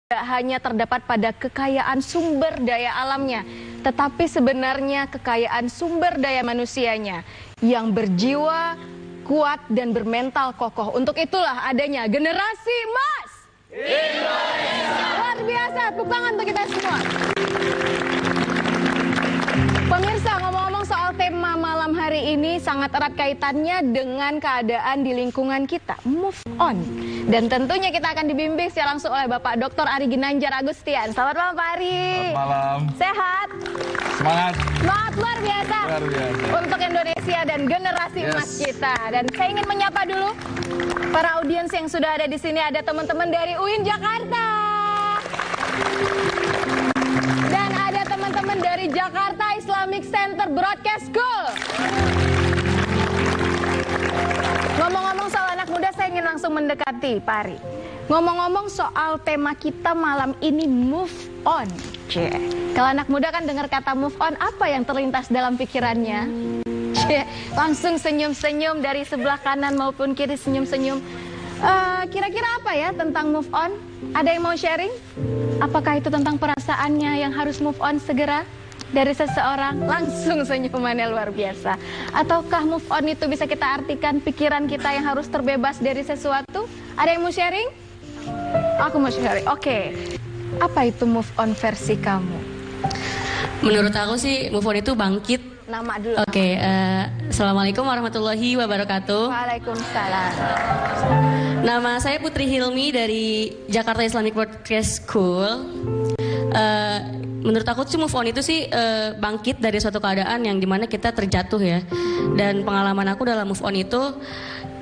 tidak hanya terdapat pada kekayaan sumber daya alamnya, tetapi sebenarnya kekayaan sumber daya manusianya yang berjiwa kuat dan bermental kokoh. Untuk itulah adanya Generasi Emas Indonesia. Luar biasa, tepuk tangan untuk kita semua. Pemirsa, ngomong-ngomong soal tema malam hari ini sangat erat kaitannya dengan keadaan di lingkungan kita, move on. Dan tentunya kita akan dibimbing secara langsung oleh Bapak Dr. Ari Ginanjar Agustian. Selamat malam Pak Ari. Selamat malam. Sehat? Semangat. Semangat luar biasa. Luar biasa. Untuk Indonesia dan generasi emas kita. Dan saya ingin menyapa dulu para audiens yang sudah ada di sini. Ada teman-teman dari UIN Jakarta. Dan ada teman-teman dari Jakarta Islamic Center Broadcast School. Ngomong-ngomong soal anak muda, saya ingin langsung mendekati Pak Ari. Ngomong-ngomong soal tema kita malam ini, move on. Kalau anak muda kan dengar kata move on, apa yang terlintas dalam pikirannya? Langsung senyum-senyum dari sebelah kanan maupun kiri, senyum-senyum. Kira-kira apa ya tentang move on? Ada yang mau sharing? Apakah itu tentang perasaannya yang harus move on segera dari seseorang? Langsung senyumannya luar biasa. Ataukah move on itu bisa kita artikan pikiran kita yang harus terbebas dari sesuatu? Ada yang mau sharing? Aku mau sharing. Oke. Apa itu move on versi kamu? Menurut aku sih move on itu bangkit. Nama dulu. Oke, Assalamualaikum warahmatullahi wabarakatuh. Waalaikumsalam. Nama saya Putri Hilmi dari Jakarta Islamic Broadcast School. Menurut aku sih move on itu sih bangkit dari suatu keadaan yang dimana kita terjatuh ya. Dan pengalaman aku dalam move on itu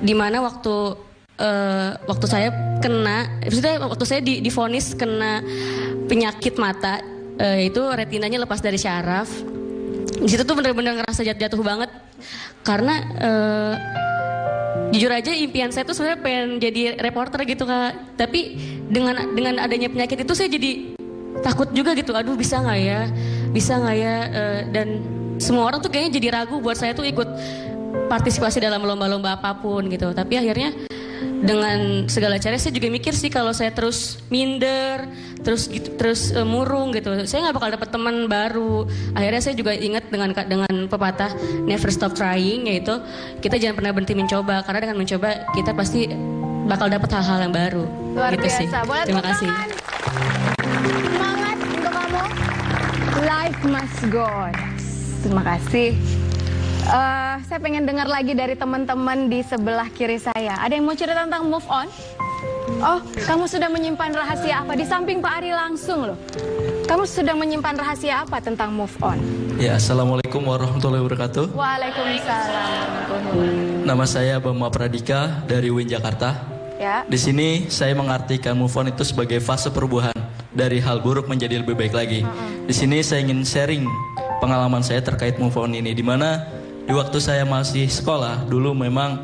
dimana waktu saya kena, maksudnya waktu saya divonis kena penyakit mata, yaitu retinanya lepas dari syaraf. Di situ tuh bener-bener ngerasa jatuh banget karena jujur aja impian saya tuh sebenarnya pengen jadi reporter gitu Kak. Tapi dengan adanya penyakit itu saya jadi takut juga gitu. Aduh bisa nggak ya? Dan semua orang tuh kayaknya jadi ragu buat saya tuh ikut partisipasi dalam lomba-lomba apapun gitu. Tapi akhirnya dengan segala cara saya juga mikir sih kalau saya terus minder, terus murung gitu, saya nggak bakal dapet teman baru. Akhirnya saya juga ingat dengan pepatah never stop trying, yaitu kita jangan pernah berhenti mencoba, karena dengan mencoba kita pasti bakal dapet hal-hal yang baru. Luar gitu biasa. sih. Boleh Terima kasih. Semangat untuk kamu. Life must go on. Terima kasih. Saya pengen dengar lagi dari teman-teman di sebelah kiri saya. Ada yang mau cerita tentang move on? Oh, kamu sudah menyimpan rahasia apa? Di samping Pak Ari langsung loh. Kamu sudah menyimpan rahasia apa tentang move on? Ya, Assalamualaikum warahmatullahi wabarakatuh. Waalaikumsalam. Nama saya Bama Pradika dari UIN Jakarta. Ya. Di sini saya mengartikan move on itu sebagai fase perubahan dari hal buruk menjadi lebih baik lagi. Di sini saya ingin sharing pengalaman saya terkait move on ini, di mana di waktu saya masih sekolah, dulu memang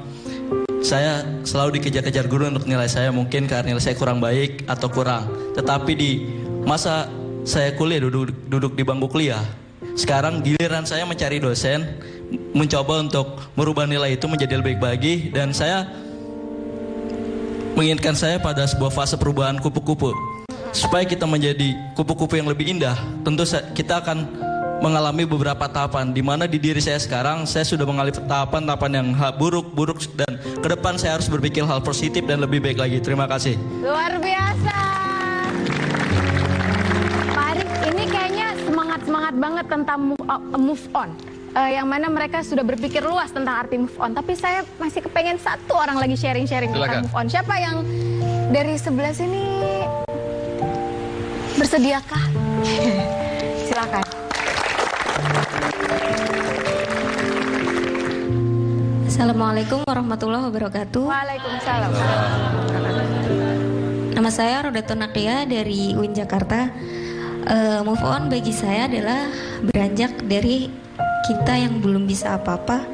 saya selalu dikejar-kejar guru untuk nilai saya, mungkin karena nilai saya kurang baik atau kurang. Tetapi di masa saya kuliah, duduk di bangku kuliah, sekarang giliran saya mencari dosen, mencoba untuk merubah nilai itu menjadi lebih baik lagi. Dan saya menginginkan saya pada sebuah fase perubahan kupu-kupu. Supaya kita menjadi kupu-kupu yang lebih indah, tentu kita akan mengalami beberapa tahapan, di mana di diri saya sekarang saya sudah mengalami tahapan-tahapan yang buruk, dan ke depan saya harus berpikir hal positif dan lebih baik lagi. Terima kasih. Luar biasa. Pak Ari, ini kayaknya semangat banget tentang move on. Yang mana mereka sudah berpikir luas tentang arti move on. Tapi saya masih kepengen satu orang lagi sharing-sharing tentang move on. Siapa yang dari sebelah sini bersediakah? Silakan. Assalamualaikum warahmatullahi wabarakatuh. Waalaikumsalam. Nama saya Rodatun Nakia dari UIN Jakarta. Move on bagi saya adalah beranjak dari kita yang belum bisa apa-apa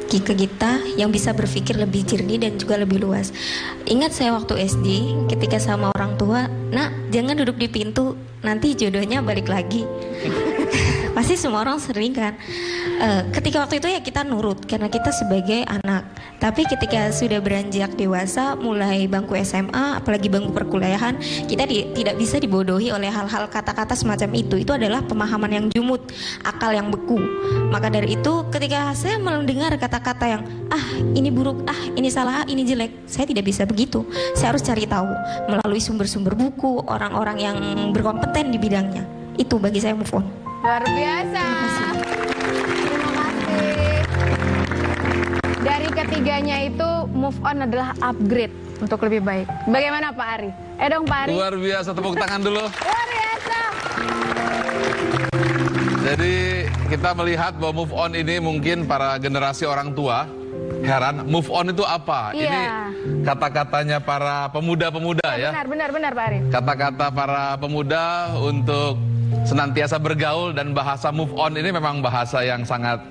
ke kita yang bisa berpikir lebih jernih dan juga lebih luas. Ingat saya waktu SD ketika sama orang tua, "Nak, jangan duduk di pintu, nanti jodohnya balik lagi." Pasti semua orang sering kan. Ketika waktu itu ya kita nurut karena kita sebagai anak. Tapi ketika sudah beranjak dewasa, mulai bangku SMA, apalagi bangku perkuliahan, kita tidak bisa dibodohi oleh hal-hal kata-kata semacam itu. Itu adalah pemahaman yang jumut, akal yang beku. Maka dari itu, ketika saya mendengar kata-kata yang ini buruk, ini salah, ini jelek, saya tidak bisa begitu. Saya harus cari tahu melalui sumber-sumber buku, orang-orang yang berkompeten di bidangnya. Itu bagi saya move on. Luar biasa. Terima kasih. Dari ketiganya itu move on adalah upgrade untuk lebih baik. Bagaimana Pak Ari? Dong Pak Ari. Luar biasa, tepuk tangan dulu. Luar biasa. Jadi kita melihat bahwa move on ini mungkin para generasi orang tua heran, move on itu apa? Iya. Ini kata-katanya para pemuda-pemuda ya. Benar Pak Ari. Kata-kata para pemuda untuk senantiasa bergaul, dan bahasa move on ini memang bahasa yang sangat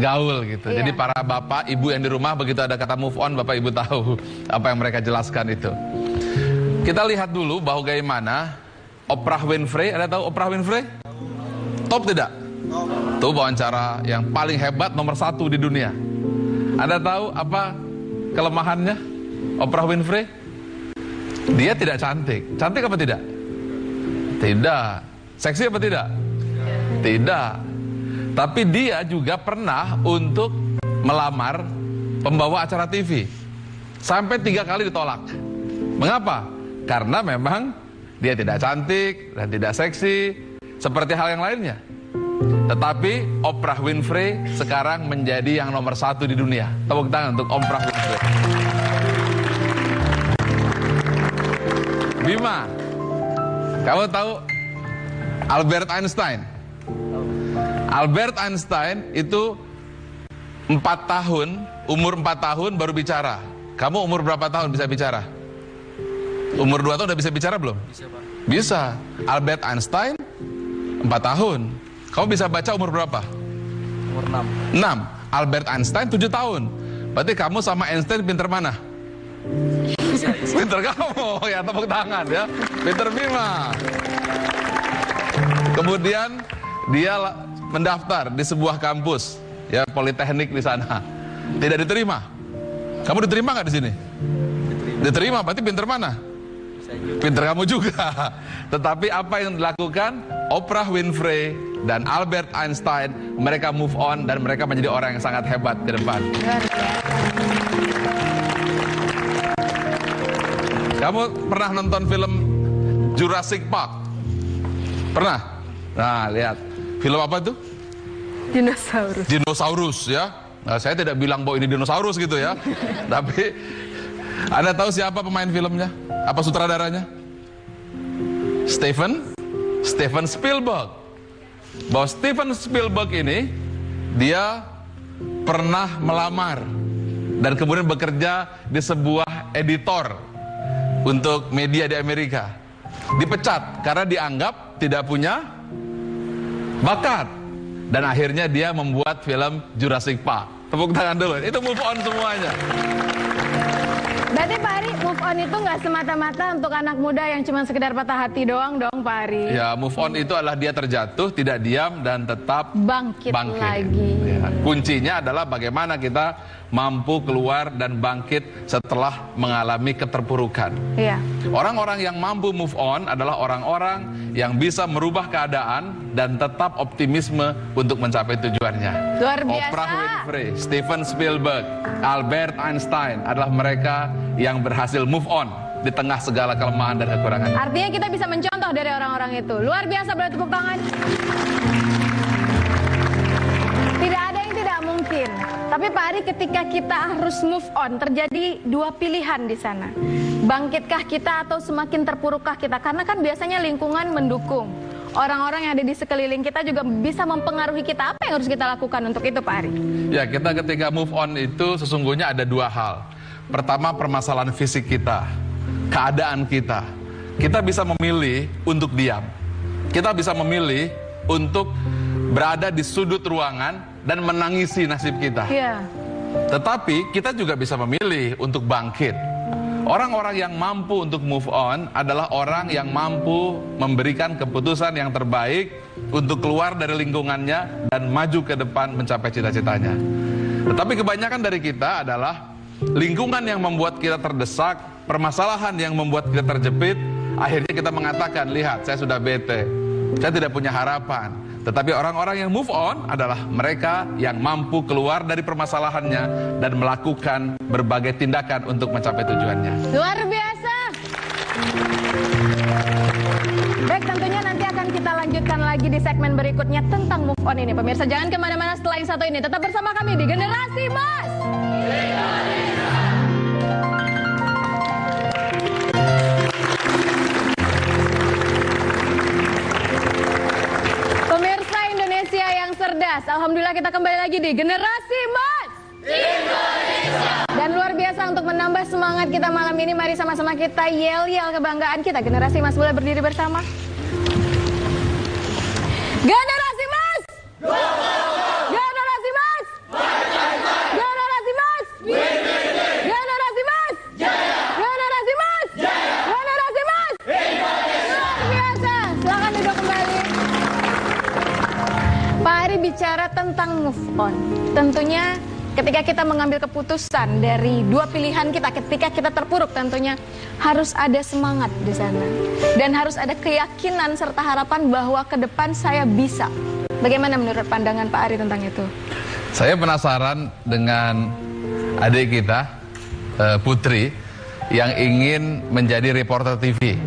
gaul gitu. Iya. Jadi para bapak, ibu yang di rumah begitu ada kata move on, bapak ibu tahu apa yang mereka jelaskan itu. Kita lihat dulu bahwa bagaimana Oprah Winfrey, ada tahu Oprah Winfrey? Top tidak? Tuh wawancara yang paling hebat nomor 1 di dunia. Anda tahu apa kelemahannya Oprah Winfrey? Dia tidak cantik. Cantik apa tidak? Tidak. Seksi apa tidak? Tidak. Tapi dia juga pernah untuk melamar pembawa acara TV. Sampai 3 kali ditolak. Mengapa? Karena memang dia tidak cantik dan tidak seksi seperti hal yang lainnya. Tetapi Oprah Winfrey sekarang menjadi yang nomor 1 di dunia. Tepuk tangan untuk Oprah Winfrey. Bima, kamu tahu Albert Einstein? Albert Einstein itu 4 tahun, umur 4 tahun baru bicara. Kamu umur berapa tahun bisa bicara? Umur 2 tahun udah bisa bicara belum? Bisa, Pak. Bisa. Albert Einstein 4 tahun. Kamu bisa baca umur berapa? Umur 6. 6. Albert Einstein 7 tahun. Berarti kamu sama Einstein pinter mana? Pinter kamu, ya tepuk tangan ya. Pinter Bima. Kemudian dia mendaftar di sebuah kampus, ya politeknik di sana. Tidak diterima. Kamu diterima nggak di sini? Diterima, berarti pinter mana? Pinter kamu juga. Tetapi apa yang dilakukan Oprah Winfrey dan Albert Einstein, mereka move on dan mereka menjadi orang yang sangat hebat ke depan. Kamu pernah nonton film Jurassic Park? Pernah? Nah, lihat. Film apa itu? Dinosaurus. Dinosaurus ya. Nah, saya tidak bilang bahwa ini dinosaurus gitu ya. Tapi Anda tahu siapa pemain filmnya? Apa sutradaranya? Steven Spielberg. Bahwa Steven Spielberg ini dia pernah melamar dan kemudian bekerja di sebuah editor untuk media di Amerika. Dipecat karena dianggap tidak punya bakat. Dan akhirnya dia membuat film Jurassic Park. Tepuk tangan dulu. Itu move on semuanya. Berarti Pak Ari, move on itu nggak semata-mata untuk anak muda yang cuma sekedar patah hati doang dong Pak Ari. Ya, move on itu adalah dia terjatuh, tidak diam dan tetap Bangkit lagi. Ya, kuncinya adalah bagaimana kita mampu keluar dan bangkit setelah mengalami keterpurukan. Iya. Orang-orang yang mampu move on adalah orang-orang yang bisa merubah keadaan dan tetap optimisme untuk mencapai tujuannya. Luar biasa. Oprah Winfrey, Steven Spielberg, Albert Einstein adalah mereka yang berhasil move on di tengah segala kelemahan dan kekurangan. Artinya kita bisa mencontoh dari orang-orang itu. Luar biasa, boleh tepuk tangan. Tidak ada yang tidak mungkin. Tapi Pak Ari, ketika kita harus move on, terjadi 2 pilihan di sana. Bangkitkah kita atau semakin terpurukkah kita? Karena kan biasanya lingkungan mendukung. Orang-orang yang ada di sekeliling kita juga bisa mempengaruhi kita. Apa yang harus kita lakukan untuk itu Pak Ari? Ya, kita ketika move on itu sesungguhnya ada 2 hal. Pertama, permasalahan fisik kita, keadaan kita. Kita bisa memilih untuk diam. Kita bisa memilih untuk berada di sudut ruangan dan menangisi nasib kita. Iya. Tetapi kita juga bisa memilih untuk bangkit. Orang-orang yang mampu untuk move on adalah orang yang mampu memberikan keputusan yang terbaik untuk keluar dari lingkungannya dan maju ke depan mencapai cita-citanya. Tetapi kebanyakan dari kita adalah lingkungan yang membuat kita terdesak, permasalahan yang membuat kita terjepit, akhirnya kita mengatakan, lihat saya sudah bete, saya tidak punya harapan. Tetapi orang-orang yang move on adalah mereka yang mampu keluar dari permasalahannya dan melakukan berbagai tindakan untuk mencapai tujuannya. Luar biasa. Baik, tentunya nanti akan kita lanjutkan lagi di segmen berikutnya tentang move on ini. Pemirsa jangan kemana-mana setelah yang satu ini. Tetap bersama kami di Generasi Mas. Pemirsa Indonesia yang cerdas, alhamdulillah kita kembali lagi di Generasi Mas Indonesia. Dan luar biasa untuk menambah semangat kita malam ini, mari sama-sama kita yel-yel kebanggaan kita. Generasi Mas, boleh berdiri bersama. Generasi Mas! Generasi Mas! Generasi Mas! Generasi Mas! Generasi Mas! Generasi Mas! Luar biasa, silakan duduk kembali. Pak Ari bicara tentang move on. Tentunya ketika kita mengambil keputusan dari dua pilihan kita, ketika kita terpuruk, tentunya harus ada semangat di sana. Dan harus ada keyakinan serta harapan bahwa ke depan saya bisa. Bagaimana menurut pandangan Pak Ari tentang itu? Saya penasaran dengan adik kita, Putri, yang ingin menjadi reporter TV.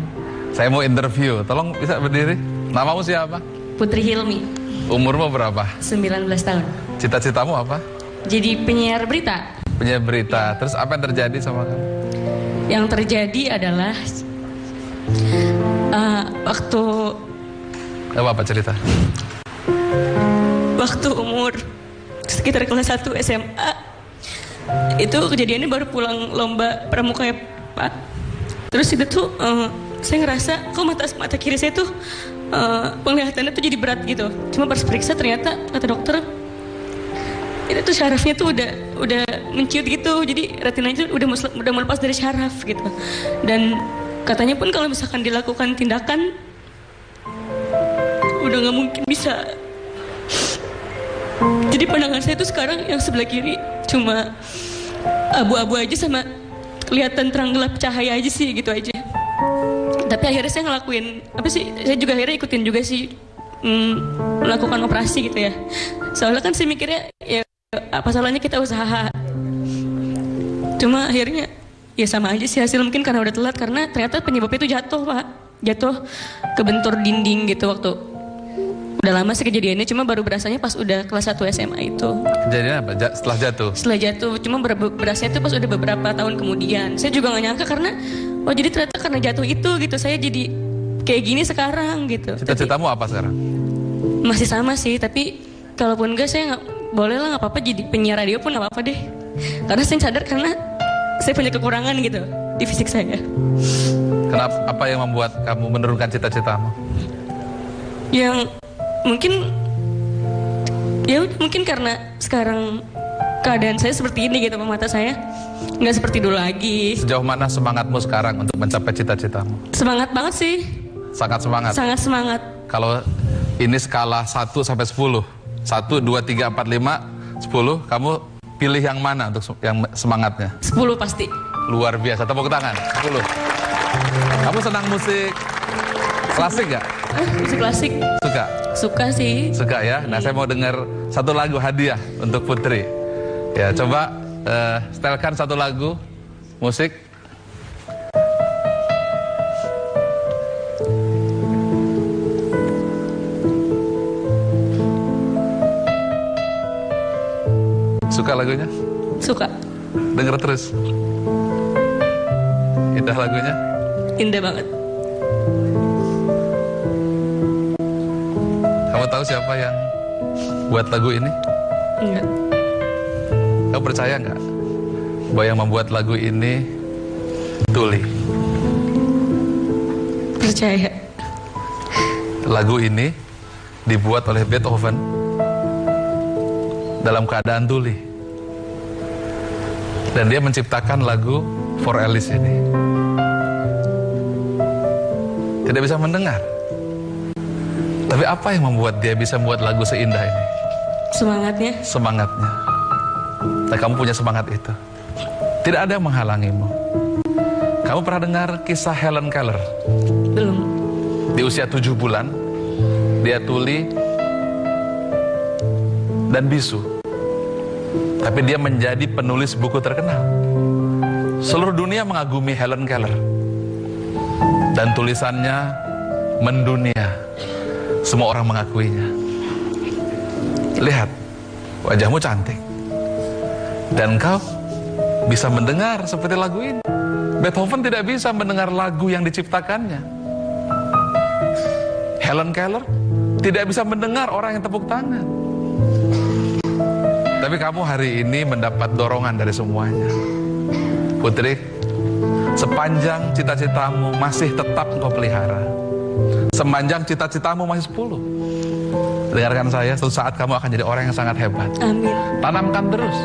Saya mau interview, tolong bisa berdiri. Namamu siapa? Putri Hilmi, Umurmu berapa? 19 tahun. Cita-citamu apa? Jadi penyiar berita. Penyiar berita. Terus apa yang terjadi sama kamu? Yang terjadi adalah waktu umur sekitar kelas 1 SMA itu kejadiannya baru pulang lomba pramuka ya Pak. Terus itu tuh saya ngerasa kok mata kiri saya tuh penglihatannya tuh jadi berat gitu. Cuma pas periksa ternyata kata dokter itu tuh syarafnya tuh udah menciut gitu. Jadi retinanya tuh udah melepas dari syaraf gitu. Dan katanya pun kalau misalkan dilakukan tindakan udah nggak mungkin bisa. Jadi pandangan saya tuh sekarang yang sebelah kiri cuma abu-abu aja sama kelihatan terang gelap cahaya aja sih gitu aja. Tapi akhirnya saya ngelakuin saya juga akhirnya ikutin juga sih melakukan operasi gitu ya. Soalnya kan saya mikirnya ya apa salahnya kita usaha. Cuma akhirnya ya sama aja sih hasil, mungkin karena udah telat, karena ternyata penyebabnya itu jatuh Pak. Jatuh kebentur dinding gitu waktu. Udah lama sih kejadiannya, cuma baru berasanya pas udah kelas 1 SMA itu. Kejadiannya apa? Setelah jatuh? Setelah jatuh, cuma berasanya itu pas udah beberapa tahun kemudian. Saya juga gak nyangka karena, oh jadi ternyata karena jatuh itu gitu, saya jadi kayak gini sekarang gitu. Cita-citamu apa sekarang? Masih sama sih, tapi kalaupun enggak saya gak, boleh lah gak apa-apa jadi penyiar radio pun gak apa-apa deh. Karena saya sadar karena saya punya kekurangan gitu di fisik saya. Kenapa? Apa yang membuat kamu menurunkan cita-citamu? Yang mungkin karena sekarang keadaan saya seperti ini gitu, mata saya nggak seperti dulu lagi. Sejauh mana semangatmu sekarang untuk mencapai cita-citamu? Semangat banget sih. Sangat semangat? Sangat semangat. Kalau ini skala 1 sampai 10, 1, 2, 3, 4, 5, 10, kamu pilih yang mana untuk yang semangatnya? 10 pasti. Luar biasa, tepuk tangan. 10. Kamu senang musik klasik gak? Musik klasik. Suka? Suka sih. Suka ya? Nah saya mau dengar satu lagu hadiah untuk Putri. Ya coba setelkan satu lagu musik. Suka lagunya? Suka. Dengar terus. Indah lagunya? Indah banget. Kamu tahu siapa yang buat lagu ini? Enggak. Kamu percaya nggak bahwa yang membuat lagu ini Tuli? Percaya. Lagu ini dibuat oleh Beethoven dalam keadaan tuli. Dan dia menciptakan lagu For Alice ini. Tidak bisa mendengar. Tapi apa yang membuat dia bisa membuat lagu seindah ini? Semangatnya. Semangatnya. Nah, kamu punya semangat itu. Tidak ada yang menghalangimu. Kamu pernah dengar kisah Helen Keller? Belum. Di usia 7 bulan, dia tuli dan bisu. Tapi dia menjadi penulis buku terkenal. Seluruh dunia mengagumi Helen Keller. Dan tulisannya mendunia. Semua orang mengakuinya. Lihat, wajahmu cantik. Dan kau bisa mendengar seperti lagu ini. Beethoven tidak bisa mendengar lagu yang diciptakannya. Helen Keller tidak bisa mendengar orang yang tepuk tangan. Tapi kamu hari ini mendapat dorongan dari semuanya. Putri, sepanjang cita-citamu masih tetap engkau pelihara. Sepanjang cita-citamu masih 10. Dengarkan saya, suatu saat kamu akan jadi orang yang sangat hebat. Amin. Tanamkan terus.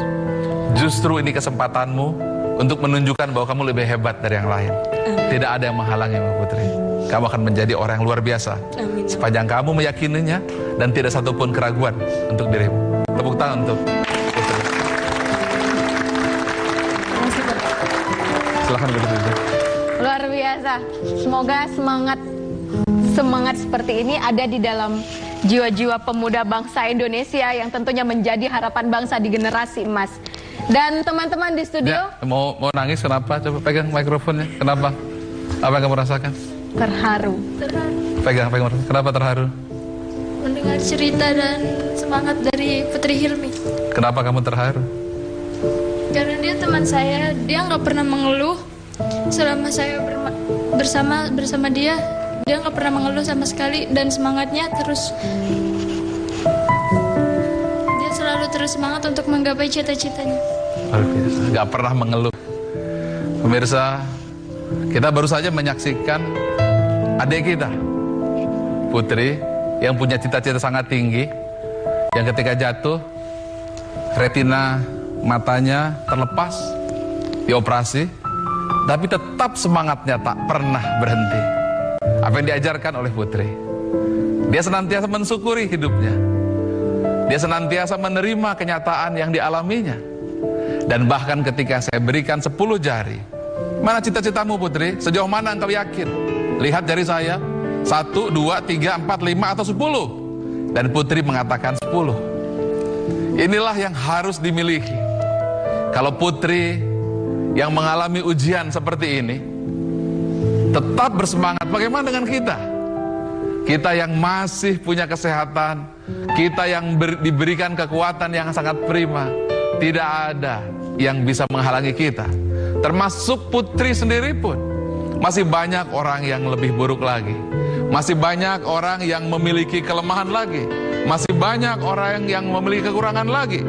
Justru ini kesempatanmu untuk menunjukkan bahwa kamu lebih hebat dari yang lain. Tidak ada yang menghalangimu, Putri. Kamu akan menjadi orang yang luar biasa. Amin. Sepanjang kamu meyakininya dan tidak satupun keraguan untuk dirimu. Tepuk tangan untuk Putri. Silahkan Putri. Luar biasa. Semoga semangat seperti ini ada di dalam jiwa-jiwa pemuda bangsa Indonesia yang tentunya menjadi harapan bangsa di generasi emas. Dan teman-teman di studio, Ya, mau nangis kenapa? Coba pegang mikrofonnya. Kenapa? Apa yang kamu rasakan? terharu. Pegang. Kenapa terharu? Mendengar cerita dan semangat dari Putri Hilmi. Kenapa kamu terharu? Karena dia teman saya, dia nggak pernah mengeluh selama saya bersama dia. Dia nggak pernah mengeluh sama sekali dan semangatnya terus. Dia selalu terus semangat untuk menggapai cita-citanya. Luar biasa, gak pernah mengeluh. Pemirsa, kita baru saja menyaksikan adik kita, Putri, yang punya cita-cita sangat tinggi, yang ketika jatuh, retina matanya terlepas, dioperasi, tapi tetap semangatnya tak pernah berhenti. Apa yang diajarkan oleh Putri? Dia senantiasa mensyukuri hidupnya. Dia senantiasa menerima kenyataan yang dialaminya. Dan bahkan ketika saya berikan 10 jari, mana cita-citamu Putri? Sejauh mana engkau yakin? Lihat jari saya, 1, 2, 3, 4, 5 atau 10. Dan Putri mengatakan 10. Inilah yang harus dimiliki. Kalau Putri yang mengalami ujian seperti ini tetap bersemangat, bagaimana dengan kita? Kita yang masih punya kesehatan, kita yang diberikan kekuatan yang sangat prima, tidak ada yang bisa menghalangi kita. Termasuk Putri sendiri pun. Masih banyak orang yang lebih buruk lagi. Masih banyak orang yang memiliki kelemahan lagi. Masih banyak orang yang memiliki kekurangan lagi.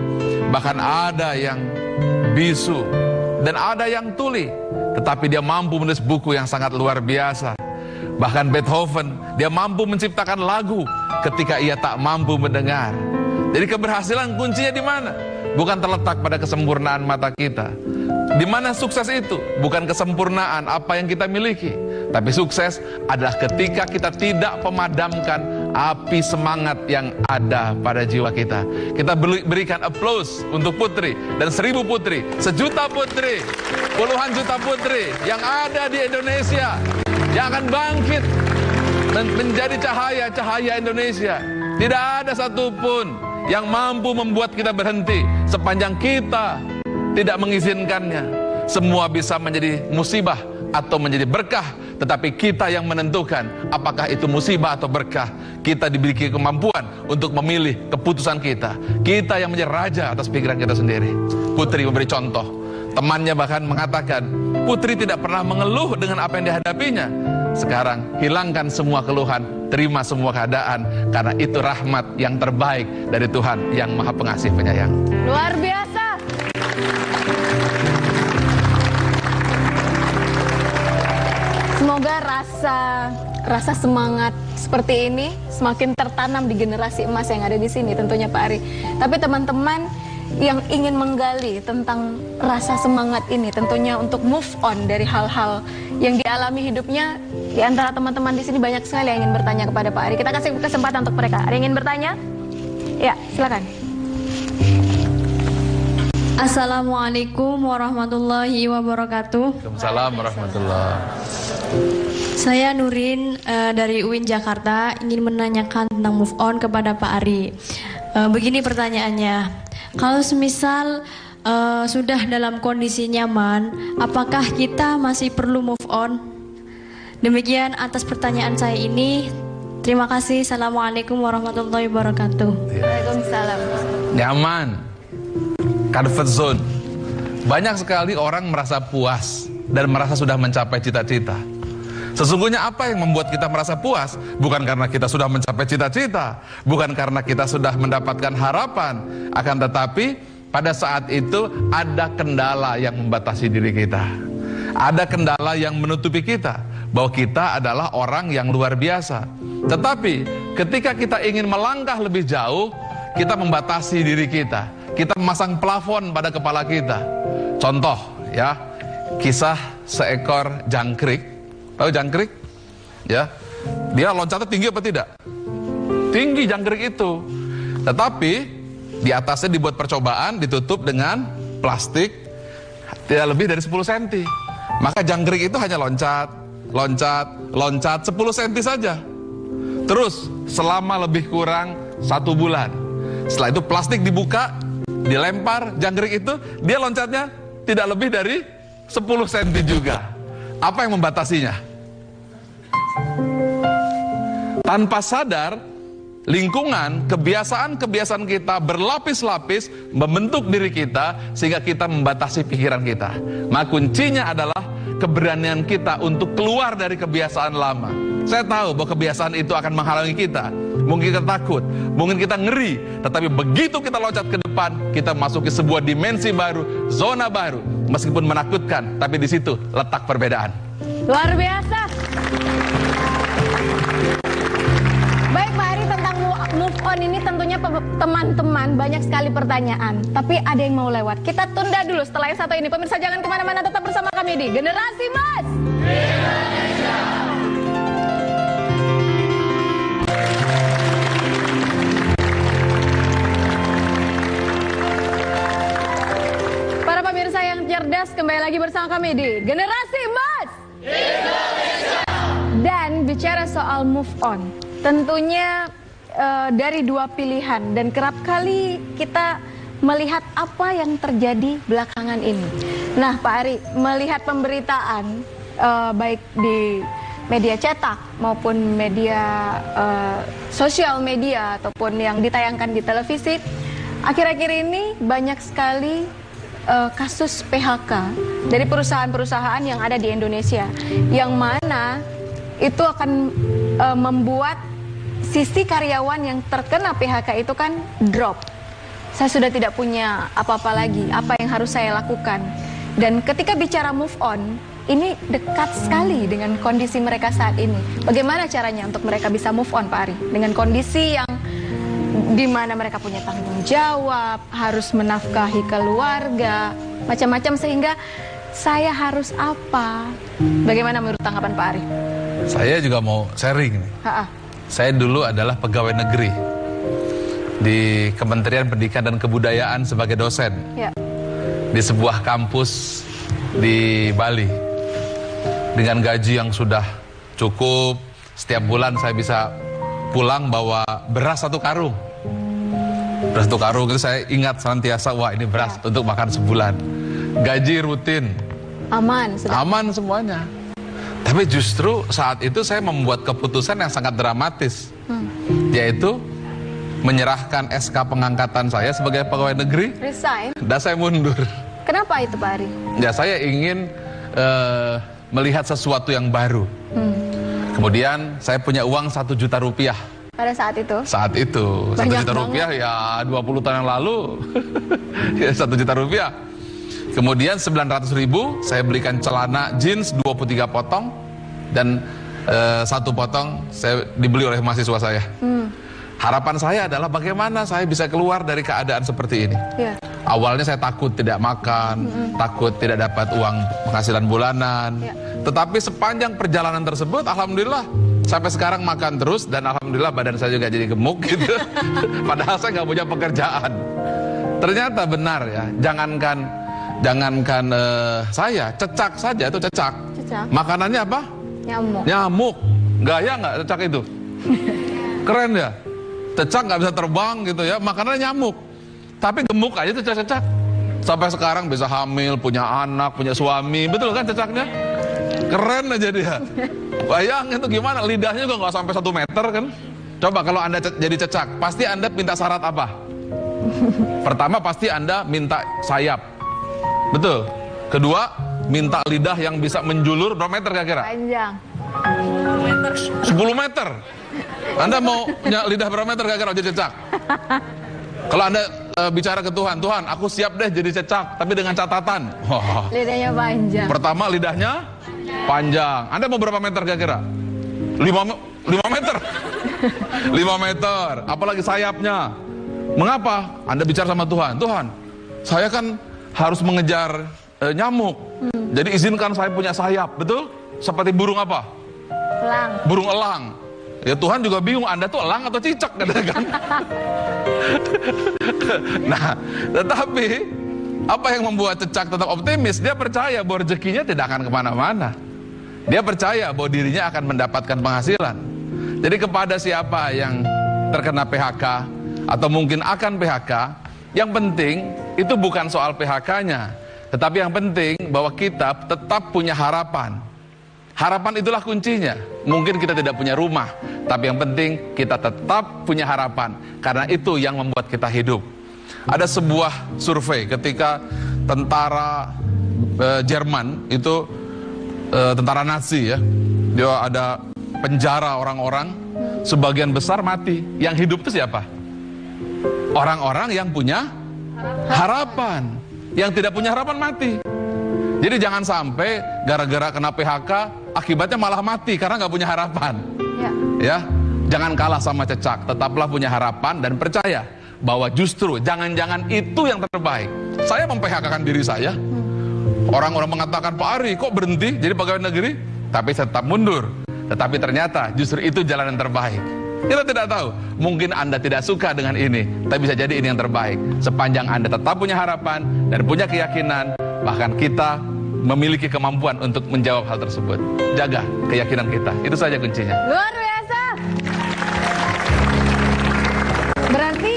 Bahkan ada yang bisu dan ada yang tuli, tetapi dia mampu menulis buku yang sangat luar biasa. Bahkan Beethoven, dia mampu menciptakan lagu ketika ia tak mampu mendengar. Jadi keberhasilan kuncinya di mana? Bukan terletak pada kesempurnaan mata kita. Di mana sukses itu? Bukan kesempurnaan apa yang kita miliki, tapi sukses adalah ketika kita tidak memadamkan api semangat yang ada pada jiwa kita. Kita berikan applause untuk Putri dan 1000 Putri, 1 juta Putri, puluhan juta Putri yang ada di Indonesia, yang akan bangkit dan menjadi cahaya Indonesia. Tidak ada satupun yang mampu membuat kita berhenti sepanjang kita tidak mengizinkannya. Semua bisa menjadi musibah atau menjadi berkah, tetapi kita yang menentukan apakah itu musibah atau berkah. Kita diberi kemampuan untuk memilih keputusan kita. Kita yang menjadi raja atas pikiran kita sendiri. Putri memberi contoh. Temannya bahkan mengatakan, Putri tidak pernah mengeluh dengan apa yang dihadapinya. Sekarang hilangkan semua keluhan, terima semua keadaan, karena itu rahmat yang terbaik dari Tuhan yang Maha Pengasih Penyayang. Luar biasa. Semoga rasa semangat seperti ini semakin tertanam di generasi emas yang ada di sini, tentunya Pak Ari. Tapi teman-teman yang ingin menggali tentang rasa semangat ini, tentunya untuk move on dari hal-hal yang dialami hidupnya, di antara teman-teman di sini banyak sekali yang ingin bertanya kepada Pak Ari. Kita kasih kesempatan untuk mereka. Ada yang ingin bertanya? Ya, silakan. Assalamualaikum warahmatullahi wabarakatuh. Waalaikumsalam warahmatullahi. Saya Nurin dari UIN Jakarta, ingin menanyakan tentang move on kepada Pak Ari. Begini pertanyaannya, kalau semisal sudah dalam kondisi nyaman, apakah kita masih perlu move on? Demikian atas pertanyaan saya ini. Terima kasih. Assalamualaikum warahmatullahi wabarakatuh. Waalaikumsalam. Nyaman, comfort zone. Banyak sekali orang merasa puas dan merasa sudah mencapai cita-cita. Sesungguhnya apa yang membuat kita merasa puas? Bukan karena kita sudah mencapai cita-cita, bukan karena kita sudah mendapatkan harapan, akan tetapi pada saat itu ada kendala yang membatasi diri kita. Ada kendala yang menutupi kita, bahwa kita adalah orang yang luar biasa. Tetapi ketika kita ingin melangkah lebih jauh, kita membatasi diri kita. Kita memasang plafon pada kepala kita. Contoh ya, kisah seekor jangkrik. Tahu jangkrik? Ya. Dia loncatnya tinggi apa tidak? Tinggi jangkrik itu. Tetapi di atasnya dibuat percobaan, ditutup dengan plastik tidak lebih dari 10 cm. Maka jangkrik itu hanya loncat 10 cm saja. Terus selama lebih kurang 1 bulan. Setelah itu plastik dibuka, dilempar jangkrik itu, dia loncatnya tidak lebih dari 10 cm juga. Apa yang membatasinya? Tanpa sadar, lingkungan, kebiasaan-kebiasaan kita berlapis-lapis membentuk diri kita sehingga kita membatasi pikiran kita. Maka kuncinya adalah keberanian kita untuk keluar dari kebiasaan lama. Saya tahu bahwa kebiasaan itu akan menghalangi kita. Mungkin kita takut, mungkin kita ngeri, tetapi begitu kita loncat ke depan, kita masuki sebuah dimensi baru, zona baru. Meskipun menakutkan, tapi di situ letak perbedaan. Luar biasa. Baik Pak Ari, tentang move on ini tentunya teman-teman banyak sekali pertanyaan. Tapi ada yang mau lewat. Kita tunda dulu setelah yang satu ini. Pemirsa jangan kemana-mana, tetap bersama kami di Generasi Mas. Para pemirsa yang cerdas, kembali lagi bersama kami di Generasi Mas. Dan bicara soal move on, tentunya dari dua pilihan, dan kerap kali kita melihat apa yang terjadi belakangan ini. Nah Pak Ari, melihat pemberitaan baik di media cetak maupun media sosial media ataupun yang ditayangkan di televisi, akhir-akhir ini banyak sekali kasus PHK dari perusahaan-perusahaan yang ada di Indonesia, yang mana itu akan membuat sisi karyawan yang terkena PHK itu kan drop. Saya sudah tidak punya apa-apa lagi, apa yang harus saya lakukan. Dan ketika bicara move on, ini dekat sekali dengan kondisi mereka saat ini. Bagaimana caranya untuk mereka bisa move on Pak Ari? Dengan kondisi yang di mana mereka punya tanggung jawab, harus menafkahi keluarga, macam-macam, sehingga saya harus apa? Bagaimana menurut tanggapan Pak Ari? Saya juga mau sharing nih. Saya dulu adalah pegawai negeri di Kementerian Pendidikan dan Kebudayaan sebagai dosen di sebuah kampus di Bali dengan gaji yang sudah cukup. Setiap bulan saya bisa pulang bawa beras 1 karung. Beras 1 karung itu saya ingat senantiasa, wah ini beras untuk makan sebulan. Gaji rutin, aman semuanya. Tapi justru saat itu saya membuat keputusan yang sangat dramatis, yaitu menyerahkan SK pengangkatan saya sebagai pegawai negeri, resign, dan saya mundur. Kenapa itu Pak Ari? Ya saya ingin melihat sesuatu yang baru. Kemudian saya punya uang 1 juta rupiah. Pada saat itu? Saat itu, 1 juta rupiah ya 20 tahun yang lalu, ya 1 juta rupiah. Kemudian 900.000 saya belikan celana jeans 23 potong dan 1 potong saya dibeli oleh mahasiswa saya. Harapan saya adalah bagaimana saya bisa keluar dari keadaan seperti ini. Awalnya saya takut tidak makan, takut tidak dapat uang penghasilan bulanan. Tetapi sepanjang perjalanan tersebut, alhamdulillah sampai sekarang makan terus, dan alhamdulillah badan saya juga jadi gemuk gitu. Padahal saya nggak punya pekerjaan. Ternyata benar ya, jangankan saya, cecak saja itu cecak. Makanannya apa? Nyamuk. Nyamuk. Gaya nggak cecak itu? Keren ya. Cecak nggak bisa terbang gitu ya, makanannya nyamuk. Tapi gemuk aja tuh cecak. Sampai sekarang bisa hamil, punya anak, punya suami, betul kan cecaknya? Keren aja dia. Bayangin tuh gimana, lidahnya juga nggak sampai 1 meter kan? Coba kalau Anda jadi cecak, pasti Anda minta syarat apa? Pertama pasti Anda minta sayap. Betul. Kedua, minta lidah yang bisa menjulur berapa meter kira-kira? Panjang. 10 meter. Anda mau punya lidah berapa meter kira-kira jadi cecak? Kalau Anda bicara ke Tuhan, Tuhan aku siap deh jadi cecak, tapi dengan catatan. Lidahnya panjang. Pertama lidahnya panjang. Anda mau berapa meter kira-kira? 5 meter. 5 meter. Apalagi sayapnya. Mengapa? Anda bicara sama Tuhan. Tuhan, saya kan harus mengejar nyamuk. Jadi izinkan saya punya sayap, betul? Seperti burung apa? Elang. Burung elang. Ya Tuhan juga bingung, Anda tuh elang atau cicak kan? Nah, tetapi apa yang membuat cecak tetap optimis? Dia percaya bahwa rezekinya tidak akan kemana-mana. Dia percaya bahwa dirinya akan mendapatkan penghasilan. Jadi kepada siapa yang terkena PHK atau mungkin akan PHK, yang penting itu bukan soal PHK-nya, tetapi yang penting bahwa kita tetap punya harapan. Harapan itulah kuncinya. Mungkin kita tidak punya rumah, tapi yang penting kita tetap punya harapan, karena itu yang membuat kita hidup. Ada sebuah survei ketika tentara Jerman itu tentara Nazi ya, dia ada penjara orang-orang, sebagian besar mati. Yang hidup itu siapa? Orang-orang yang punya harapan. Yang tidak punya harapan mati. Jadi jangan sampai gara-gara kena PHK akibatnya malah mati karena nggak punya harapan. Ya, jangan kalah sama cecak, tetaplah punya harapan dan percaya bahwa justru jangan-jangan itu yang terbaik. Saya memphk-kan diri saya. Orang-orang mengatakan, Pak Ari kok berhenti jadi pegawai negeri? Tapi saya tetap mundur. Tetapi ternyata justru itu jalan yang terbaik. Kita tidak tahu, mungkin Anda tidak suka dengan ini, tapi bisa jadi ini yang terbaik. Sepanjang Anda tetap punya harapan dan punya keyakinan, bahkan kita memiliki kemampuan untuk menjawab hal tersebut. Jaga keyakinan kita, itu saja kuncinya. Luar biasa. Berarti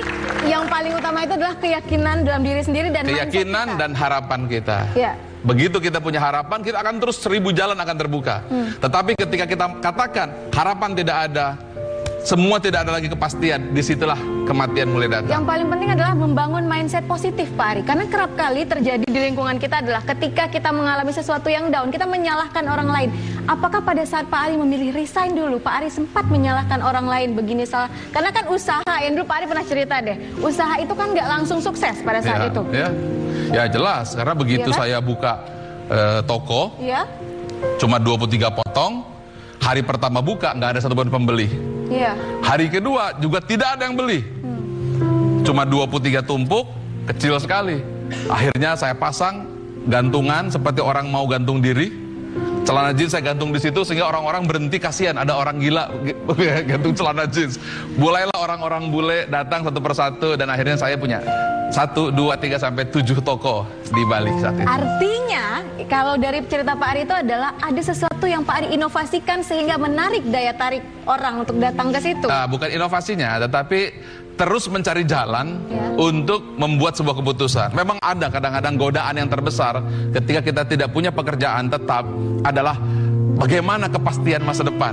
yang paling utama itu adalah keyakinan dalam diri sendiri dan keyakinan dan harapan kita. Ya. Begitu kita punya harapan, kita akan terus 1000 jalan akan terbuka. Tetapi ketika kita katakan harapan tidak ada, semua tidak ada lagi kepastian, disitulah kematian mulai datang. Yang paling penting adalah membangun mindset positif, Pak Ari. Karena kerap kali terjadi di lingkungan kita adalah ketika kita mengalami sesuatu yang down, kita menyalahkan orang lain. Apakah pada saat Pak Ari memilih resign dulu, Pak Ari sempat menyalahkan orang lain begini salah? Karena kan usaha, yang dulu Pak Ari pernah cerita deh, usaha itu kan nggak langsung sukses pada saat itu. Ya jelas, karena begitu kan? Saya buka toko, cuma 23 potong, hari pertama buka nggak ada satupun pembeli. Hari kedua juga tidak ada yang beli. Cuma 23 tumpuk, kecil sekali. Akhirnya saya pasang gantungan seperti orang mau gantung diri. Celana jeans saya gantung di situ sehingga orang-orang berhenti, kasihan ada orang gila gantung celana jeans. Mulailah orang-orang bule datang satu persatu dan akhirnya saya punya 1, 2, 3 sampai 7 toko di Bali saat itu. Artinya kalau dari cerita Pak Ari itu adalah ada sesuatu yang Pak Ari inovasikan sehingga menarik daya tarik orang untuk datang ke situ. Bukan inovasinya, tetapi terus mencari jalan untuk membuat sebuah keputusan. Memang ada kadang-kadang godaan yang terbesar ketika kita tidak punya pekerjaan tetap adalah bagaimana kepastian masa depan.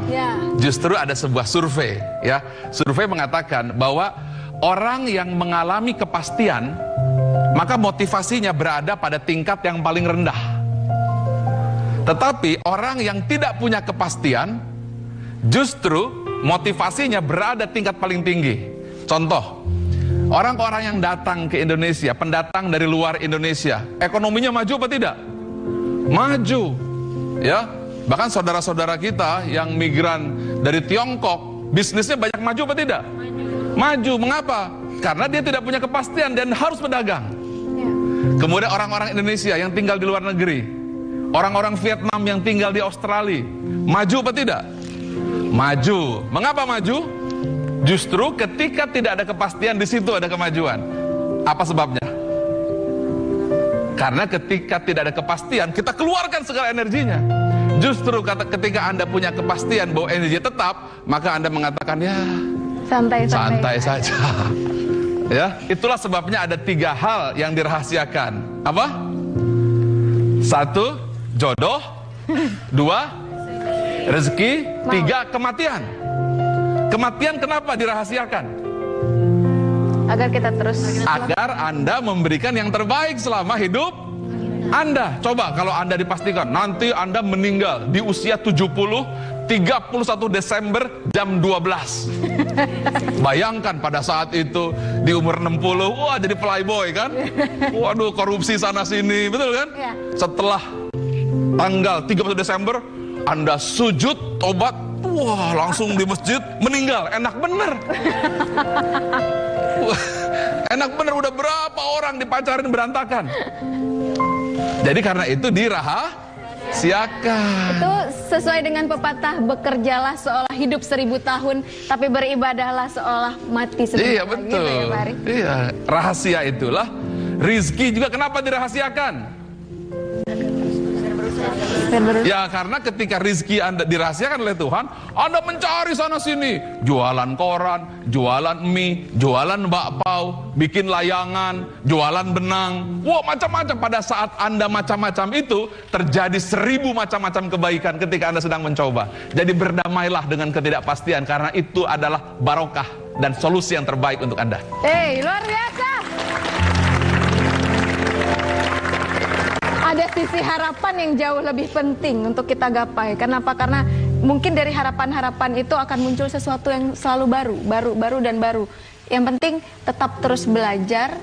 Justru ada sebuah survei, ya. Survei mengatakan bahwa orang yang mengalami kepastian, maka motivasinya berada pada tingkat yang paling rendah. Tetapi orang yang tidak punya kepastian, justru motivasinya berada tingkat paling tinggi. Contoh, orang-orang yang datang ke Indonesia, pendatang dari luar Indonesia, ekonominya maju apa tidak? Maju, ya. Bahkan saudara-saudara kita yang migran dari Tiongkok, bisnisnya banyak maju apa tidak? Maju. Mengapa? Karena dia tidak punya kepastian dan harus berdagang. Kemudian orang-orang Indonesia yang tinggal di luar negeri, orang-orang Vietnam yang tinggal di Australia, maju apa tidak? Maju. Mengapa maju? Justru ketika tidak ada kepastian, di situ ada kemajuan. Apa sebabnya? Karena ketika tidak ada kepastian, kita keluarkan segala energinya. Justru ketika Anda punya kepastian bahwa energi tetap, maka Anda mengatakan, ya santai saja. Ya, itulah sebabnya ada 3 hal yang dirahasiakan. Apa? 1, jodoh. 2, rezeki. 3, kematian. Kematian kenapa dirahasiakan? Agar kita terus, agar Anda memberikan yang terbaik selama hidup Anda. Coba kalau Anda dipastikan nanti Anda meninggal di usia 70, 31 Desember jam 12. Bayangkan pada saat itu di umur 60, wah jadi playboy kan? Waduh, korupsi sana sini, betul kan? Ya. Setelah tanggal 31 Desember Anda sujud tobat, wah langsung di masjid meninggal. Enak bener. Enak bener, udah berapa orang dipacarin berantakan. Jadi karena itu dirahasiakan. Itu sesuai dengan pepatah, bekerjalah seolah hidup 1000 tahun, tapi beribadahlah seolah mati sebentar. Iya betul. Gitu ya, Pak Ari? Iya, rahasia itulah. Rizki juga kenapa dirahasiakan? Ya karena ketika rizki Anda dirahasiakan oleh Tuhan, Anda mencari sana sini, jualan koran, jualan mie, jualan bakpao, bikin layangan, jualan benang, wah macam-macam. Pada saat Anda macam-macam itu, terjadi 1000 macam-macam kebaikan ketika Anda sedang mencoba. Jadi berdamailah dengan ketidakpastian, karena itu adalah barokah dan solusi yang terbaik untuk Anda. Luar biasa. Ada sisi harapan yang jauh lebih penting untuk kita gapai. Kenapa? Karena mungkin dari harapan-harapan itu akan muncul sesuatu yang selalu baru. Yang penting tetap terus belajar,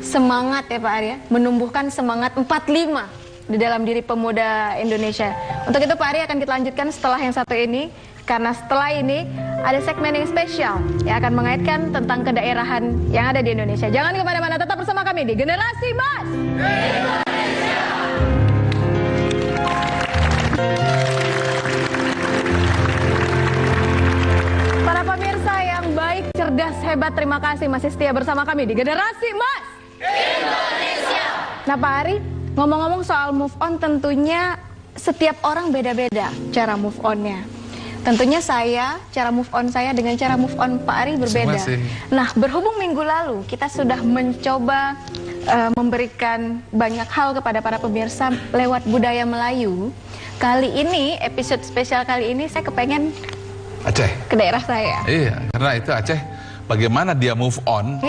semangat ya Pak Ari, menumbuhkan semangat 45 di dalam diri pemuda Indonesia. Untuk itu Pak Ari akan kita lanjutkan setelah yang satu ini. Karena setelah ini ada segmen yang spesial yang akan mengaitkan tentang kedaerahan yang ada di Indonesia. Jangan kemana-mana, tetap bersama kami di Generasi Mas Indonesia. Para pemirsa yang baik, cerdas, hebat, terima kasih masih setia bersama kami di Generasi Mas Indonesia. Nah Pak Ari, ngomong-ngomong soal move on, tentunya setiap orang beda-beda cara move onnya. Tentunya cara move on saya dengan cara move on Pak Ari berbeda. Nah, berhubung minggu lalu kita sudah mencoba memberikan banyak hal kepada para pemirsa lewat budaya Melayu. Kali ini, episode spesial kali ini saya kepengen Aceh ke daerah saya. Iya, karena itu Aceh bagaimana dia move on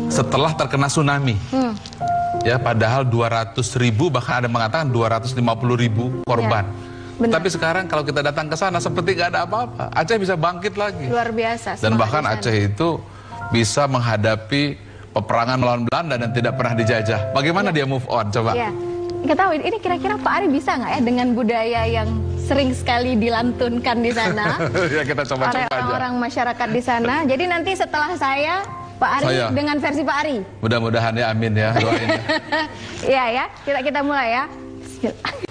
setelah terkena tsunami. Ya, padahal 200.000, bahkan ada mengatakan 250.000 korban. Tapi sekarang kalau kita datang ke sana seperti gak ada apa-apa. Aceh bisa bangkit lagi. Luar biasa. Dan bahkan Aceh itu bisa menghadapi peperangan melawan Belanda dan tidak pernah dijajah. Bagaimana dia move on? Coba. Iya. Kita tahu ini kira-kira Pak Ari bisa nggak ya dengan budaya yang sering sekali dilantunkan di sana ya, kita coba oleh orang-orang masyarakat di sana. Jadi nanti setelah saya, Pak Ari dengan versi Pak Ari. Mudah-mudahan ya, amin ya, doain. Iya ya, kita mulai ya. Bismillah.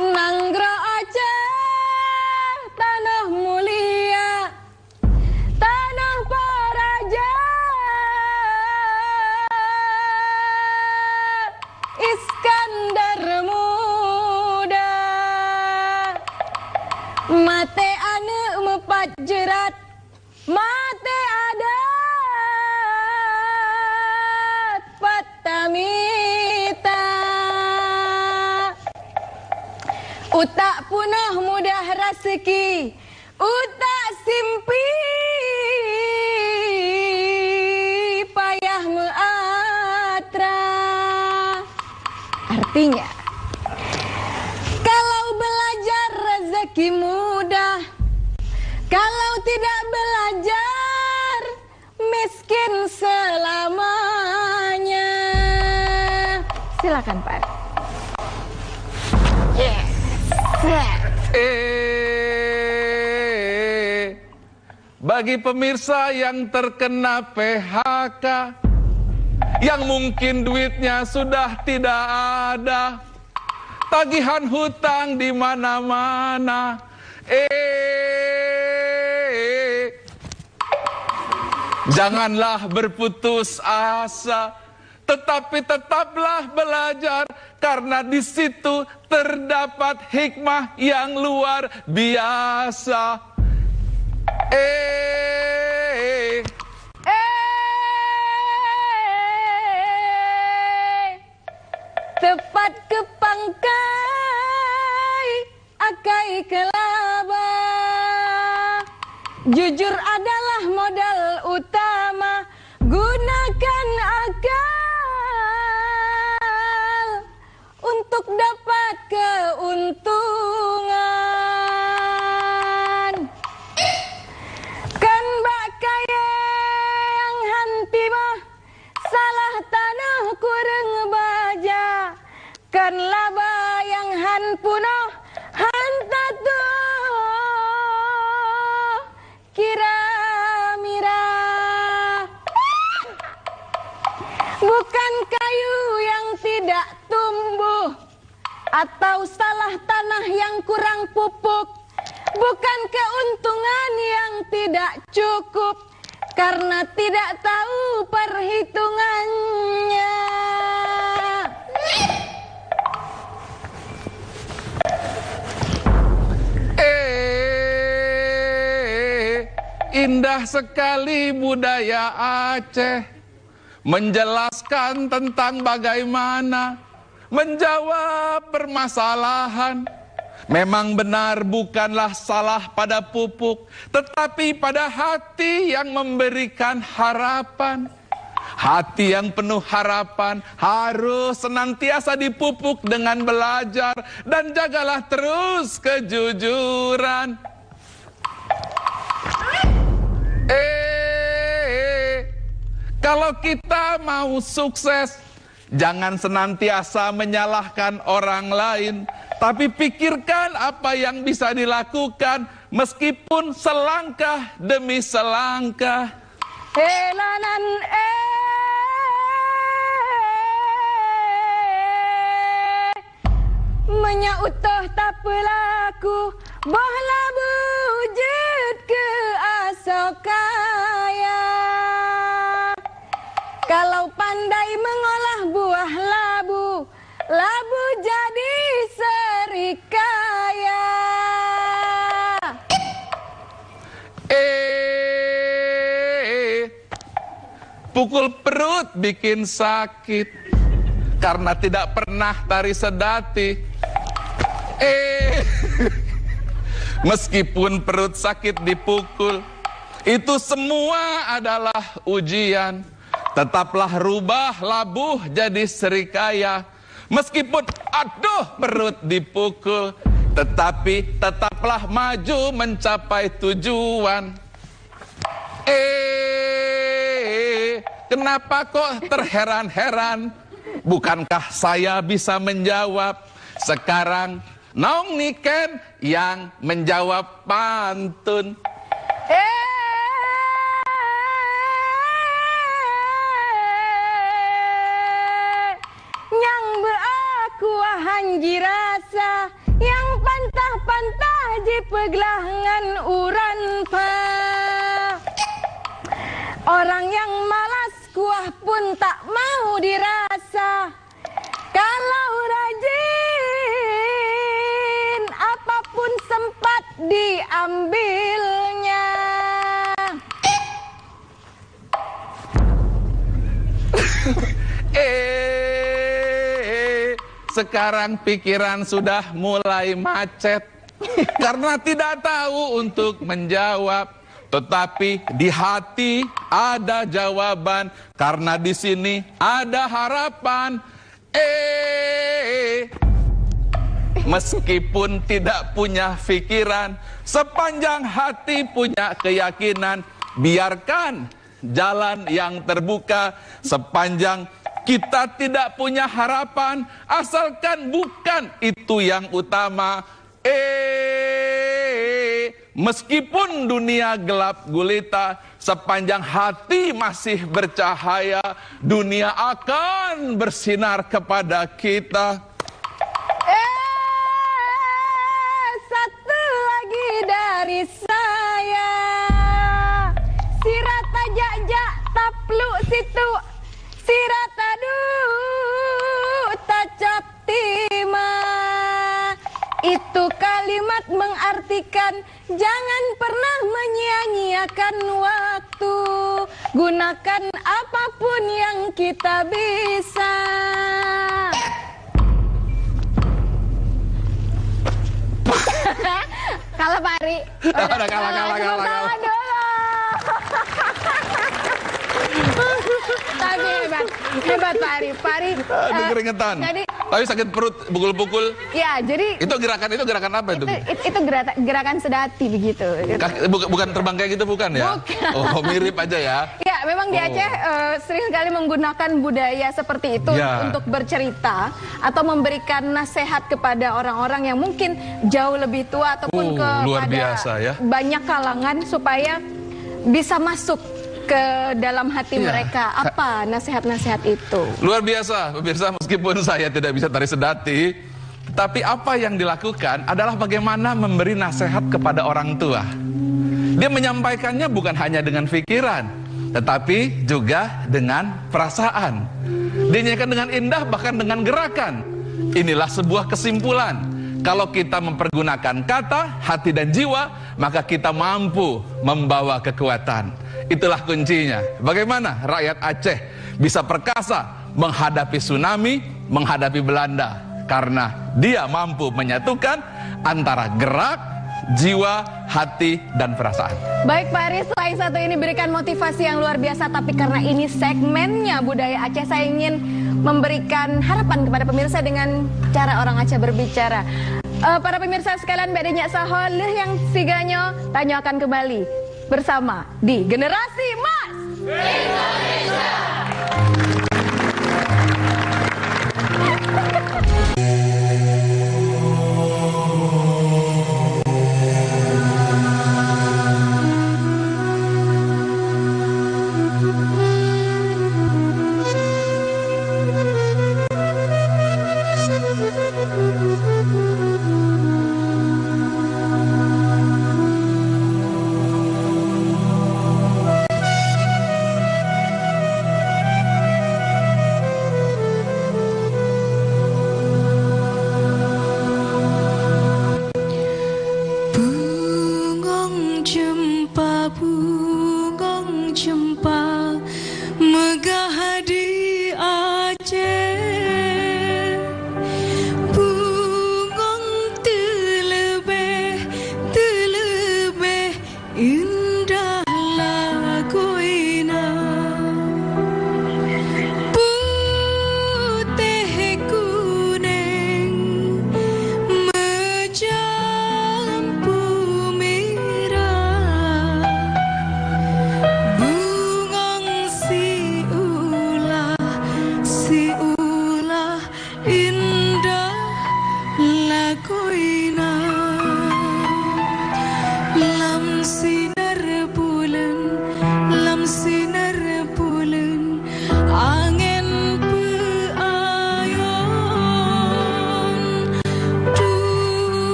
Nanggro Aceh, tanah mulia, tanah para raja, Iskandar muda, mate ane mepat jerat, mate adat patamita. Utak punah mudah raseki, utak simpi payah meatra. Artinya, kalau belajar rezeki mudah, kalau tidak belajar miskin selamanya. Silakan Pak. Bagi pemirsa yang terkena PHK, yang mungkin duitnya sudah tidak ada, tagihan hutang di mana-mana, Janganlah berputus asa, tetapi tetaplah belajar, karena di situ terdapat hikmah yang luar biasa. Tepat ke pangkai, akai kelaba. Jujur adalah modal utama, gunakan akal untuk dapat keuntungan. Kan bakaya yang hanti mah salah tanah kurang baja, kan laba yang han punoh hantatu kira mira. Bukan kayu yang tidak tumbuh atau salah tanah yang kurang pupuk, bukan keuntungan yang tidak cukup karena tidak tahu perhitungannya. Indah sekali budaya Aceh, menjelaskan tentang bagaimana menjawab permasalahan. Memang benar bukanlah salah pada pupuk, tetapi pada hati yang memberikan harapan. Hati yang penuh harapan harus senantiasa dipupuk dengan belajar, dan jagalah terus kejujuran. Kalau kita mau sukses, jangan senantiasa menyalahkan orang lain, tapi pikirkan apa yang bisa dilakukan meskipun selangkah demi selangkah. Helanan menyautoh tak pelaku, bohlah wujud ke asokaya. Kalau pandai mengolah buah labu, labu jadi serikaya. Pukul perut bikin sakit karena tidak pernah tari sedati. Meskipun perut sakit dipukul, itu semua adalah ujian. Tetaplah rubah labuh jadi serikaya. Meskipun aduh perut dipukul, tetapi tetaplah maju mencapai tujuan. Kenapa kok terheran-heran? Bukankah saya bisa menjawab? Sekarang Naung Niken yang menjawab pantun. Yang beaku hanji rasa, yang pantah-pantah ji peglangan uran pa. Orang yang malas kuah pun tak mau dirasa. Kalau rajin, apapun sempat diambilnya. Sekarang pikiran sudah mulai macet karena tidak tahu untuk menjawab. Tetapi di hati ada jawaban, karena di sini ada harapan. Meskipun tidak punya pikiran, sepanjang hati punya keyakinan. Biarkan jalan yang terbuka, sepanjang kita tidak punya harapan, asalkan bukan itu yang utama. Meskipun dunia gelap gulita, sepanjang hati masih bercahaya, dunia akan bersinar kepada kita. Satu lagi Itu kalimat mengartikan jangan pernah menyia-nyiakan waktu. Gunakan apapun yang kita bisa. Kalah Pak Ari. Udah kalah. Tapi hebat Pak Ari. Aduh, keringetan. Tapi sakit perut, pukul-pukul. Ya, jadi itu gerakan apa itu? Itu gerakan sedati begitu. Bukan terbang kayak gitu bukan ya? Bukan. Oh, mirip aja ya. Ya, memang di Aceh sering sekali menggunakan budaya seperti itu untuk bercerita atau memberikan nasihat kepada orang-orang yang mungkin jauh lebih tua ataupun luar biasa, ya. Banyak kalangan supaya bisa masuk ke dalam hati mereka. Apa nasihat-nasihat itu? Luar biasa, pemirsa, meskipun saya tidak bisa tari sedati, tapi apa yang dilakukan adalah bagaimana memberi nasihat kepada orang tua. Dia menyampaikannya bukan hanya dengan pikiran, tetapi juga dengan perasaan. Dia nyanyikan dengan indah, bahkan dengan gerakan. Inilah sebuah kesimpulan. Kalau kita mempergunakan kata, hati dan jiwa, maka kita mampu membawa kekuatan. Itulah kuncinya. Bagaimana rakyat Aceh bisa perkasa menghadapi tsunami, menghadapi Belanda. Karena dia mampu menyatukan antara gerak, jiwa, hati, dan perasaan. Baik Pak Ari, selain satu ini berikan motivasi yang luar biasa, tapi karena ini segmennya budaya Aceh, saya ingin memberikan harapan kepada pemirsa dengan cara orang Aceh berbicara. Para pemirsa sekalian, bedanya saholeh yang siganya tanya akan kembali bersama di Generasi Emas Indonesia.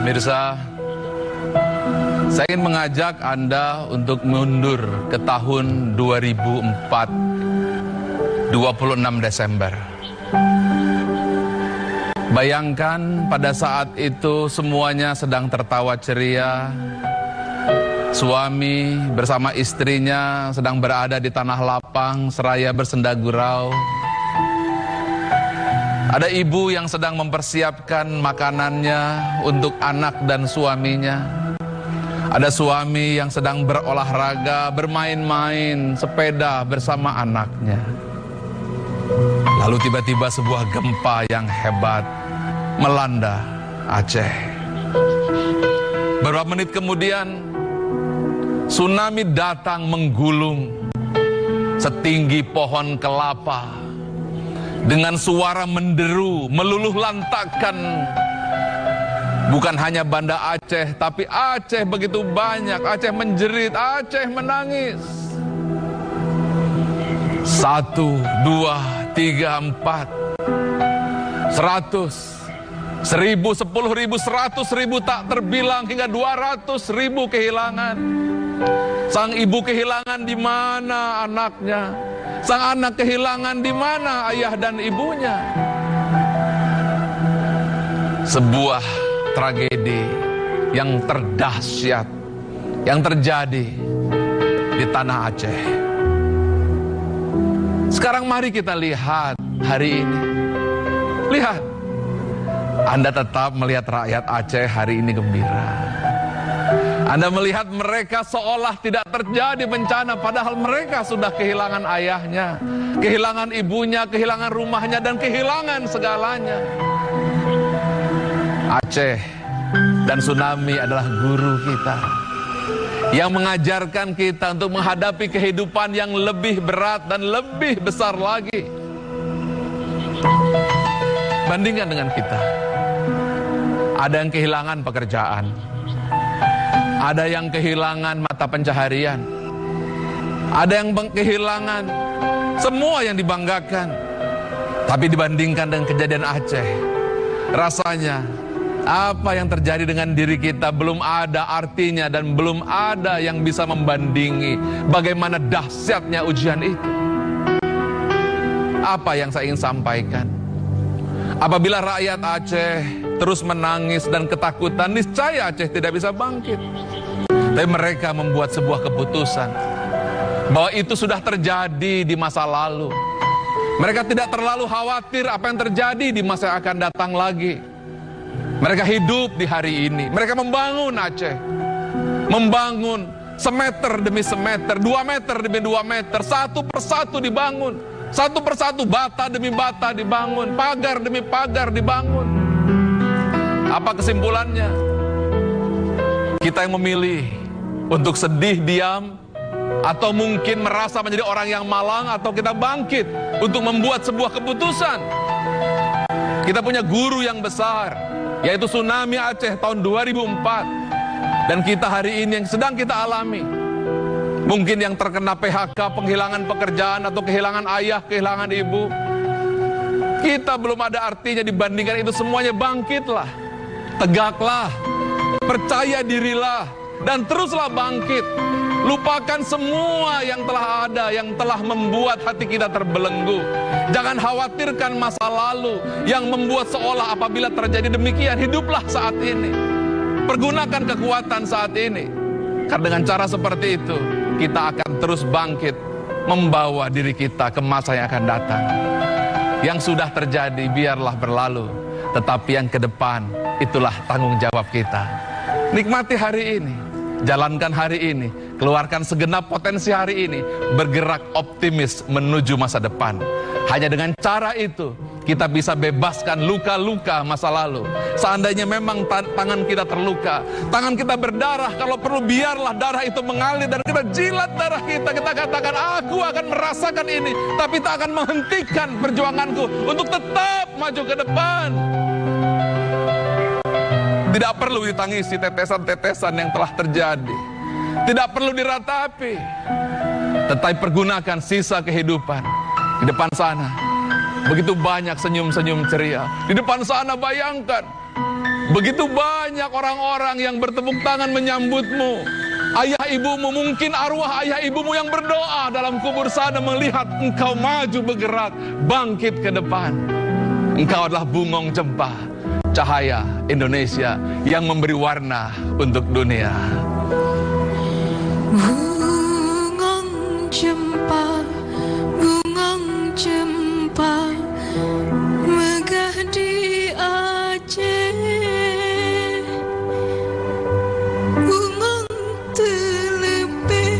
Pemirsa, saya ingin mengajak Anda untuk mundur ke tahun 2004, 26 Desember. Bayangkan pada saat itu semuanya sedang tertawa ceria. Suami bersama istrinya sedang berada di tanah lapang seraya bersenda gurau. Ada ibu yang sedang mempersiapkan makanannya untuk anak dan suaminya. Ada suami yang sedang berolahraga, bermain-main sepeda bersama anaknya. Lalu tiba-tiba sebuah gempa yang hebat melanda Aceh. Beberapa menit kemudian, tsunami datang menggulung setinggi pohon kelapa. dengan suara menderu, meluluh lantakkan bukan hanya Banda Aceh, tapi Aceh begitu banyak. Aceh menjerit, Aceh menangis. 1, 2, 3, 4, 100, 1000, 10.000, 100.000 tak terbilang hingga 200.000 kehilangan. Sang ibu kehilangan di mana anaknya? Sang anak kehilangan di mana ayah dan ibunya? Sebuah tragedi yang terdahsyat yang terjadi di tanah Aceh. Sekarang mari kita lihat hari ini. Lihat, Anda tetap melihat rakyat Aceh hari ini gembira. Anda melihat mereka seolah tidak terjadi bencana, padahal mereka sudah kehilangan ayahnya, kehilangan ibunya, kehilangan rumahnya, dan kehilangan segalanya. Aceh dan tsunami adalah guru kita yang mengajarkan kita untuk menghadapi kehidupan yang lebih berat dan lebih besar lagi. Bandingkan dengan kita. Ada yang kehilangan pekerjaan, ada yang kehilangan mata pencaharian, ada yang kehilangan semua yang dibanggakan. Tapi dibandingkan dengan kejadian Aceh, rasanya apa yang terjadi dengan diri kita belum ada artinya dan belum ada yang bisa membandingi bagaimana dahsyatnya ujian itu. Apa yang saya ingin sampaikan? Apabila rakyat Aceh terus menangis dan ketakutan, niscaya Aceh tidak bisa bangkit. Tapi mereka membuat sebuah keputusan bahwa itu sudah terjadi di masa lalu. Mereka tidak terlalu khawatir apa yang terjadi di masa yang akan datang lagi. Mereka hidup di hari ini. Mereka membangun Aceh, membangun semeter demi semeter, 2 meter demi 2 meter, satu persatu dibangun, satu persatu bata demi bata dibangun, pagar demi pagar dibangun. Apa kesimpulannya? Kita yang memilih untuk sedih diam, atau mungkin merasa menjadi orang yang malang, atau kita bangkit untuk membuat sebuah keputusan. Kita punya guru yang besar, yaitu tsunami Aceh tahun 2004. Dan kita hari ini yang sedang kita alami, mungkin yang terkena PHK, penghilangan pekerjaan, atau kehilangan ayah, kehilangan ibu. Kita belum ada artinya dibandingkan itu semuanya. Bangkitlah, tegaklah, percaya dirilah, dan teruslah bangkit. Lupakan semua yang telah ada, yang telah membuat hati kita terbelenggu. Jangan khawatirkan masa lalu yang membuat seolah apabila terjadi demikian. Hiduplah saat ini, pergunakan kekuatan saat ini. Karena dengan cara seperti itu, kita akan terus bangkit, membawa diri kita ke masa yang akan datang. Yang sudah terjadi biarlah berlalu, tetapi yang ke depan itulah tanggung jawab kita. Nikmati hari ini, jalankan hari ini, keluarkan segenap potensi hari ini, bergerak optimis menuju masa depan. Hanya dengan cara itu kita bisa bebaskan luka-luka masa lalu. Seandainya memang tangan kita terluka, tangan kita berdarah, kalau perlu biarlah darah itu mengalir dan kita jilat darah kita. Kita katakan, aku akan merasakan ini, tapi tak akan menghentikan perjuanganku untuk tetap maju ke depan. Tidak perlu ditangisi tetesan-tetesan yang telah terjadi, tidak perlu diratapi, tetapi pergunakan sisa kehidupan. Di depan sana begitu banyak senyum-senyum ceria. Di depan sana bayangkan, begitu banyak orang-orang yang bertepuk tangan menyambutmu. Ayah ibumu, mungkin arwah ayah ibumu yang berdoa dalam kubur sana melihat engkau maju bergerak, bangkit ke depan. Engkau adalah bungong cempah, cahaya Indonesia yang memberi warna untuk dunia. Bungong cempah, bungong cempah, megah di Aceh. Bungong terlebih,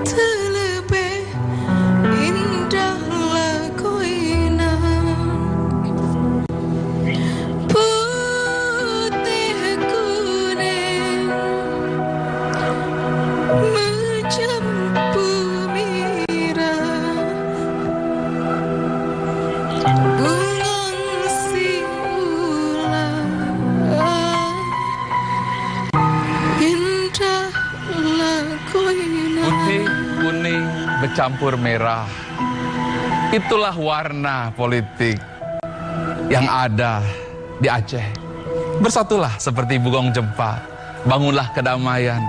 terlebih indah lakoina. Putih kuning macam bumi. koina. Putih, kuning, bercampur merah. Itulah warna politik yang ada di Aceh. Bersatulah seperti Bugong Jempa. Bangunlah kedamaian.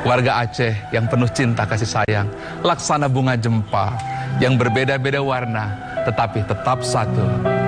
Warga Aceh yang penuh cinta kasih sayang. Laksana bunga jempa yang berbeda-beda warna, tetapi tetap satu.